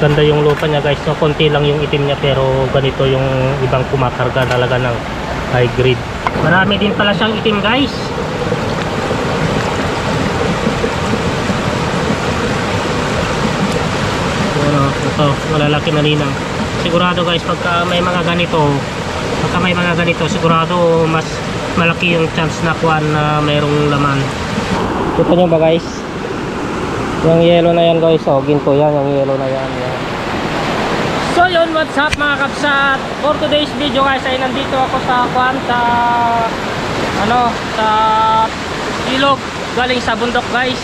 Ganda yung lupa niya guys, so konti lang yung itim niya pero ganito yung ibang kumakarga talaga ng high grade. Marami din pala siyang itim guys. Ito, malalaki na ninang. Sigurado guys, pagka may mga ganito, sigurado mas malaki yung chance na kuwan na mayroong laman. Kita nyo ba guys? Yung yellow na yan guys, oh, ginto yan, yung yellow na yan, yan. So yun, what's up mga kapsat? For today's video guys, ay nandito ako sa kuwan, sa ilog, galing sa bundok guys.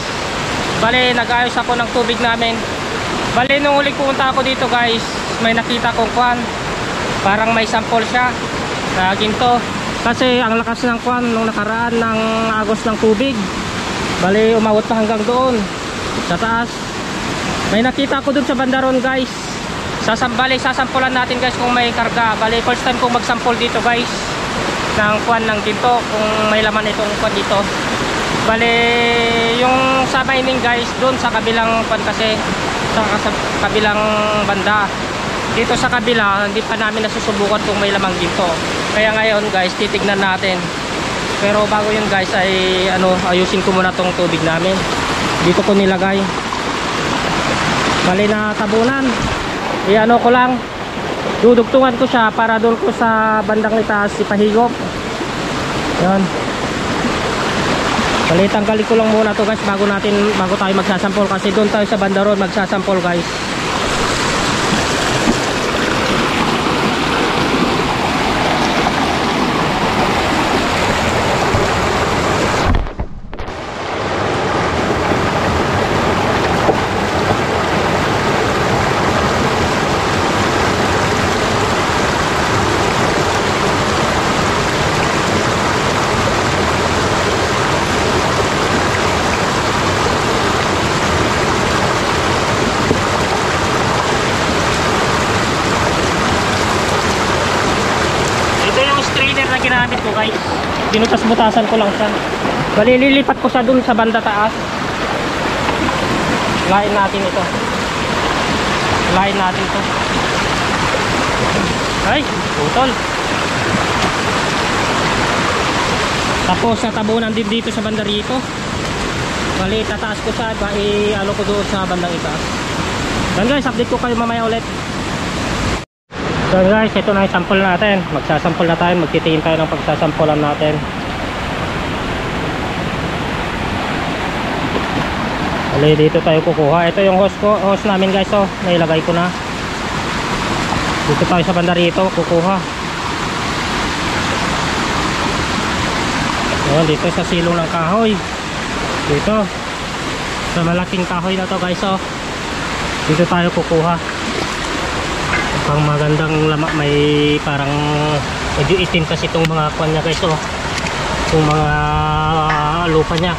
Bale, nag-ayos ako ng tubig namin. Bale, nung uling pumunta ako dito guys, may nakita kong kuwan, parang may sample siya na ginto. Kasi ang lakas ng kuwan nung nakaraan ng agos ng tubig, bale umawot pa hanggang doon sa taas. May nakita ko dun sa bandaron guys. Sasampulan natin guys kung may karga. Bale, first time kong magsampol dito guys ng kuwan ng ginto, kung may laman itong kuwan dito. Bale, yung sa mining guys, doon sa kabilang kuwan kasi, sa kabilang banda. Dito sa kabila, hindi pa namin nasusubukan kung may lamang ginto. Kaya ngayon guys, titignan natin. Pero bago yun guys ay ayusin ko muna tong tubig namin. Dito ko nilagay. Bali na tabunan. Ko lang. Dudugtungan ko siya para doon ko sa bandang itaas ipahigop. Yan. Bali tanggalin ko lang muna to guys bago tayo magsasampol, kasi doon tayo sa bandaron magsasampol guys. Ginamit ko guys, binutas-butasan ko lang siya. Bali, lilipat ko siya dun sa banda taas. Lain natin ito. Lain natin ito. Ay, putol. Tapos natabunan din dito sa banda rito. Bali, tataas ko siya, ko doon sa bandang itaas. Dan guys, update ko kayo mamaya ulit. So guys, ito na yung sample natin. Magsasample na tayo, magtitingin tayo ng pagsasampulan natin. Bali, dito tayo kukuha. Ito yung hose namin guys, oh. Nailagay ko na. Dito tayo sa banda rito, kukuha. Ayan, dito sa silong ng kahoy. Dito sa malaking kahoy na to guys, oh. Dito tayo kukuha. Pang magandang lama, may parang medyo itim kasi itong mga kuwan niya guys, oh. Itong mga lupa niya.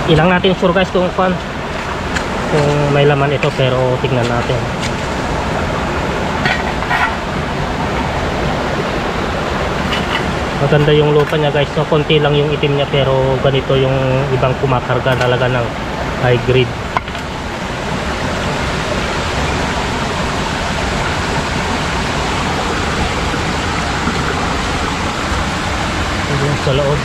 Ilang natin sure guys kung kuwan, kung may laman ito, pero tignan natin. Maganda yung lupa niya guys, so konti lang yung itim niya pero ganito yung ibang kumakarga talaga ng high grade. Sa loob.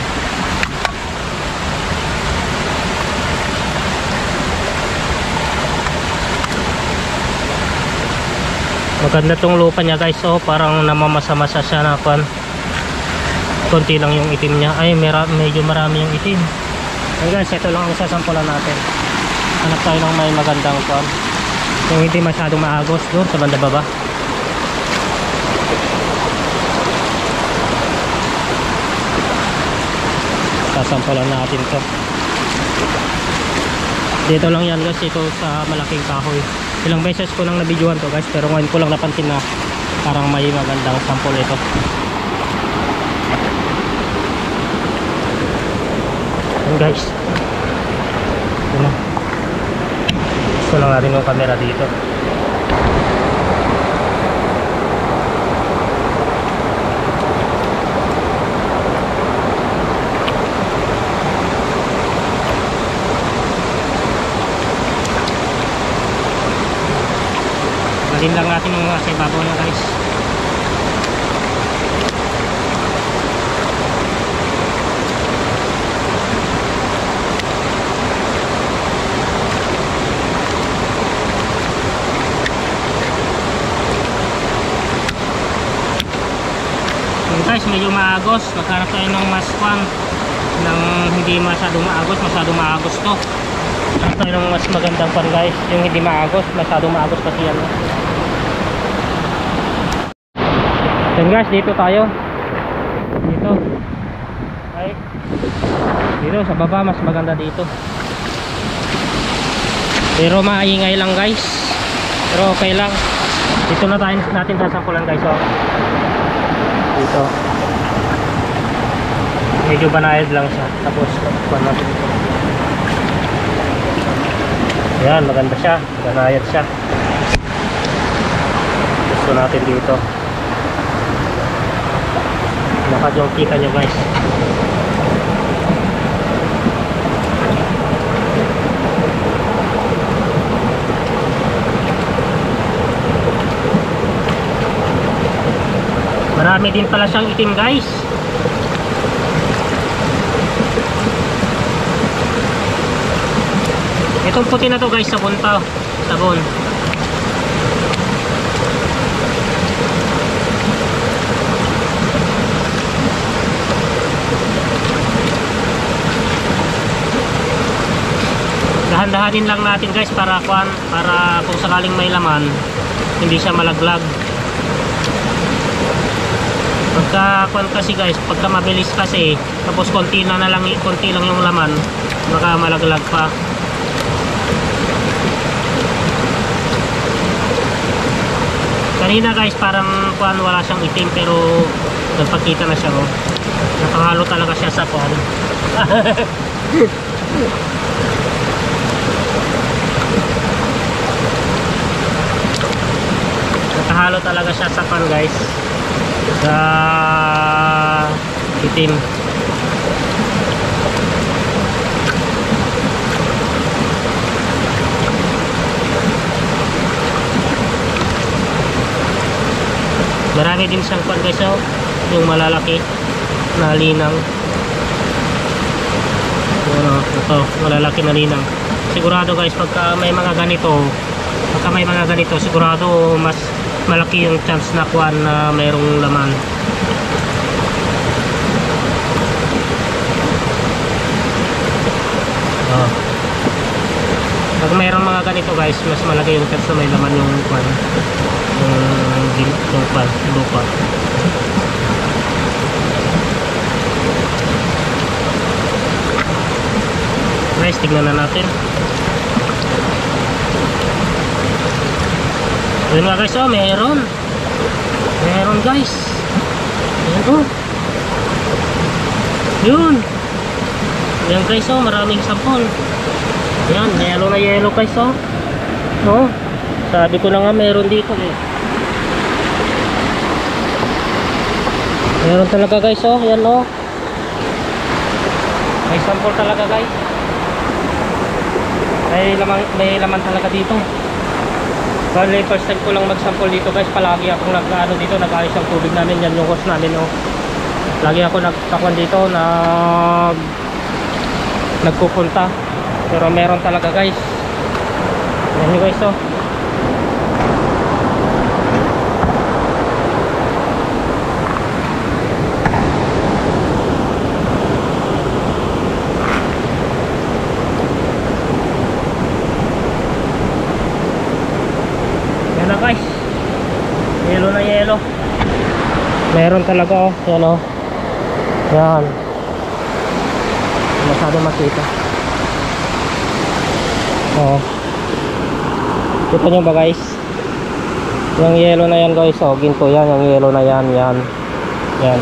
Maganda tong lupa niya guys, so parang namamasa-masa siya na kuwan. Konti lang yung itim niya. Ay, medyo marami yung itim. Ay guys, ito lang ang sasampulan natin. Hanap tayo ng may magandang kuwan, yung hindi masyadong maagos doon sa banda baba. Sasampulan natin to. Dito lang yan guys, ito sa malaking kahoy. Ilang beses ko lang nabidyohan to guys, pero ngayon ko lang napansin na parang may magandang sample ito. Guys, gusto lang natin yung camera dito. Sundin lang natin yung mga sa ibabaw niya guys. Guys, medyo maagos. Maghanap tayo ng mas kwan ng hindi masyadong maagos to. Hanap tayo ng mas magandang kwan guys, yung hindi maagos, masyadong maagos kasi yan. Then guys, dito tayo. Dito. Ay. Dito sa baba mas maganda dito. Pero maingay lang guys. Pero okay lang. Dito na tayo natin sasampulan guys, oh. Dito medyo banayad lang siya, tapos kuhan natin ito. Ayan, maganda siya, banayad siya. Gusto natin dito, lakad yung kita nyo guys. Marami din pala siyang itim guys. Itong puti na to guys, sabon pa. Sabon. Dahan-dahanin lang natin guys para kung sakaling may laman hindi siya malaglag. Pagka kasi guys, pagka mabilis kasi tapos konti lang yung laman, baka malaglag pa. Kanina guys parang wala siyang itim pero nagpakita na siya, oh. Nakahalo talaga siya sa nakahalo talaga siya sa guys, sa itim. Marami din siyang kwan guys, oh, yung malalaki na linang. Ito, malalaki na linang. Sigurado guys, pagka may mga ganito, sigurado mas malaki yung chance na kwan na mayroong laman. Pag mayroong mga ganito guys, mas malaki yung chance na may laman yung kwan, yung lupa. Guys, tignan na natin. Yun nga guys, oh, meron guys. Ayan, oh. Yan guys, oh, maraming sampol. Yan, yellow na yellow guys, oh. Oh, sabi ko na nga meron dito eh. Meron talaga guys, oh. Yan, oh. May sampol talaga guys. May laman talaga dito. Bali, first time ko lang magsampol dito guys. Palagi akong nag-ayos ang tubig namin. Yan yung hose namin, oh. Lagi ako nagkakuan dito, nagpupunta. Pero meron talaga guys. Yan yung guys, oh. Guys, yellow na yellow. Meron talaga, oh. Yan, oh. Yan. Masyado makita. Oh. Kita nyo ba guys? Yung yellow na yan guys, oh. Ginto yan, yung yellow na yan. Yan. Yan.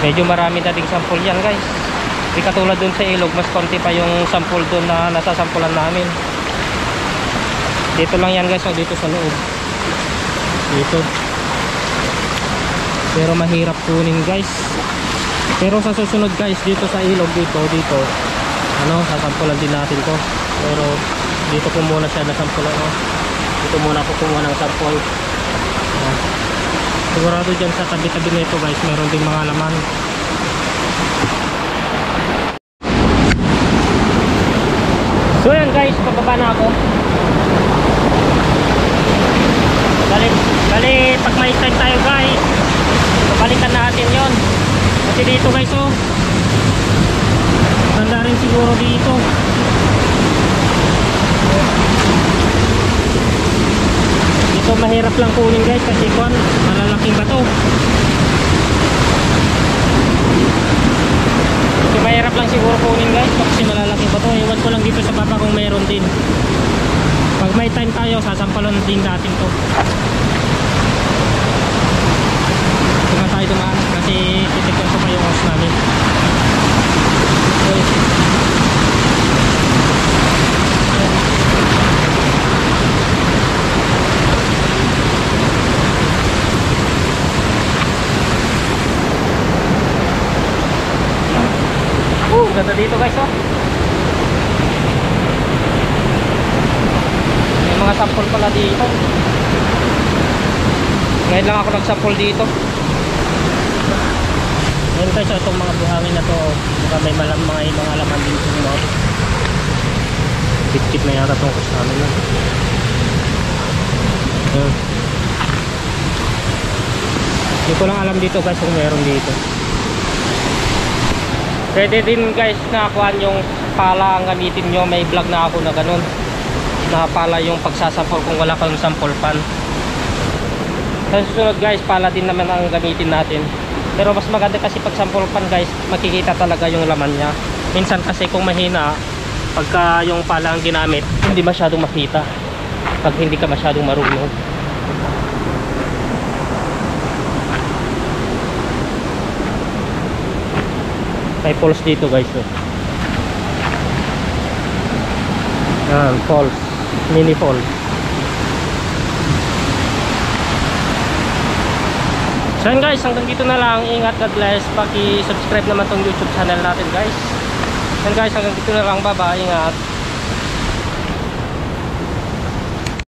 Medyo marami na ding sample yan guys. Di katulad dun sa ilog, mas konti pa yung sample dun na nasasampulan namin. Dito lang yan guys, oh, dito sa loob. Dito. Pero mahirap kunin guys. Pero sa susunod guys, dito sa ilog, dito sasampulan din natin to. Pero dito ko muna siya nasampulan, oh. Dito muna ako kumuha ng sample. Ayan. Sigurado dyan sa tabi-tabi nito guys, meron din mga laman. So yan guys, pababa na ako. Bali, pag may time tayo guys, babalikan natin yon. Kasi dito guys oh, ganda rin siguro dito. Dito mahirap lang kunin guys kasi kuan, malalaking bato. Kasi mahirap lang siguro kunin guys kasi malalaking bato. Iwan ko lang dito sa baba kung mayroon din. Pag may time tayo, sasampalan din natin to. Saka tayo dumaan kasi titikon ko pa yung house namin. Okay. Ganda dito guys oh. May mga sample pala dito. Ngayon lang ako nag-sample dito. Ngayon guys oh, itong mga buhangin na to, baka may mga laman dito no? Tip-tip na yata itong kusamin na. Hindi ko lang alam dito guys kung meron dito. Pwede din guys na kuhan yung pala ang gamitin nyo. May vlog na ako na ganun, na pala yung pagsasample kung wala kang sample pan. Sa susunod guys, pala din naman ang gamitin natin. Pero mas maganda kasi pag sample pan guys, makikita talaga yung laman nya. Minsan kasi kung mahina, pagka yung pala ang ginamit, hindi masyadong makita pag hindi ka masyadong marunong. May falls dito guys oh. Yan, falls, mini falls. So yan guys, hanggang dito na lang. Ingat, God bless. Paki-subscribe naman tong YouTube channel natin guys. Yan guys, hanggang dito na lang. Bye bye, ingat.